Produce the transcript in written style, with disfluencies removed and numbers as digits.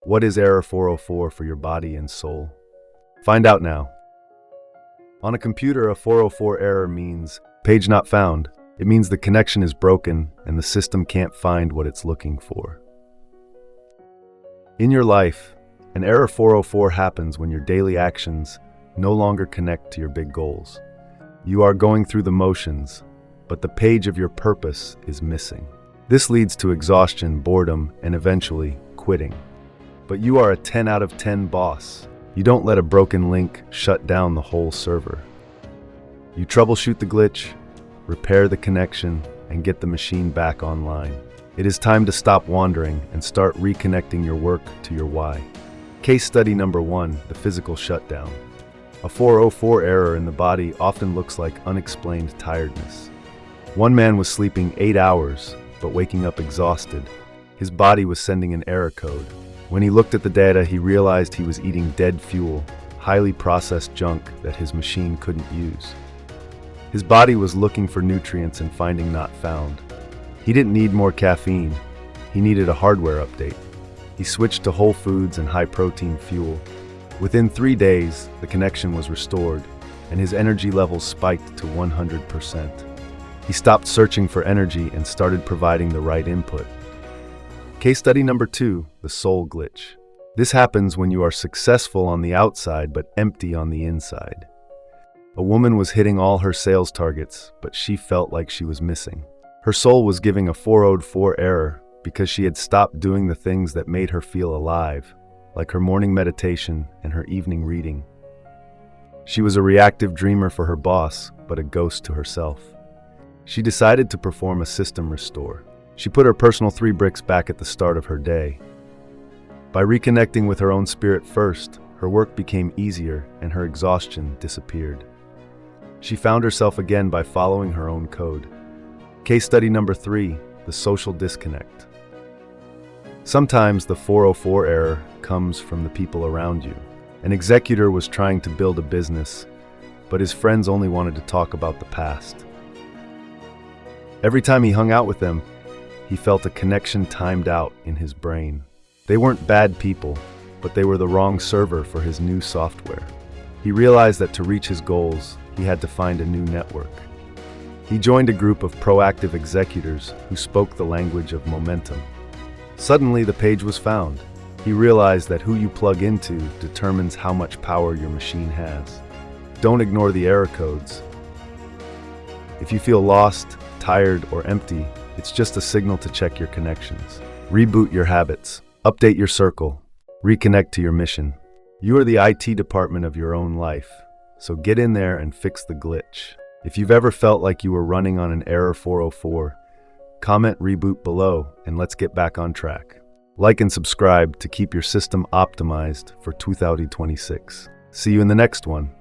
What is error 404 for your body and soul? Find out now. On a computer, a 404 error means page not found. It means the connection is broken and the system can't find what it's looking for. In your life, an error 404 happens when your daily actions no longer connect to your big goals. You are going through the motions, but the page of your purpose is missing. This leads to exhaustion, boredom, and eventually quitting. But you are a 10 out of 10 boss. You don't let a broken link shut down the whole server. You troubleshoot the glitch, repair the connection, and get the machine back online. It is time to stop wandering and start reconnecting your work to your why. Case study number 1, the physical shutdown. A 404 error in the body often looks like unexplained tiredness. One man was sleeping 8 hours, but waking up exhausted. His body was sending an error code. When he looked at the data, he realized he was eating dead fuel, highly processed junk that his machine couldn't use. His body was looking for nutrients and finding not found. He didn't need more caffeine. He needed a hardware update. He switched to whole foods and high-protein fuel. Within 3 days, the connection was restored, and his energy levels spiked to 100%. He stopped searching for energy and started providing the right input. Case study number 2, the soul glitch. This happens when you are successful on the outside but empty on the inside. A woman was hitting all her sales targets, but she felt like she was missing. Her soul was giving a 404 error because she had stopped doing the things that made her feel alive, like her morning meditation and her evening reading. She was a reactive dreamer for her boss, but a ghost to herself. She decided to perform a system restore. She put her personal 3 bricks back at the start of her day. By reconnecting with her own spirit first, her work became easier and her exhaustion disappeared. She found herself again by following her own code. Case study number 3, the social disconnect. Sometimes the 404 error comes from the people around you. An executor was trying to build a business, but his friends only wanted to talk about the past. Every time he hung out with them, he felt a connection timed out in his brain. They weren't bad people, but they were the wrong server for his new software. He realized that to reach his goals, he had to find a new network. He joined a group of proactive executors who spoke the language of momentum. Suddenly, the page was found. He realized that who you plug into determines how much power your machine has. Don't ignore the error codes. If you feel lost, tired, or empty, it's just a signal to check your connections. Reboot your habits. Update your circle. Reconnect to your mission. You are the IT department of your own life, so get in there and fix the glitch. If you've ever felt like you were running on an error 404, comment reboot below and let's get back on track. Like and subscribe to keep your system optimized for 2026. See you in the next one.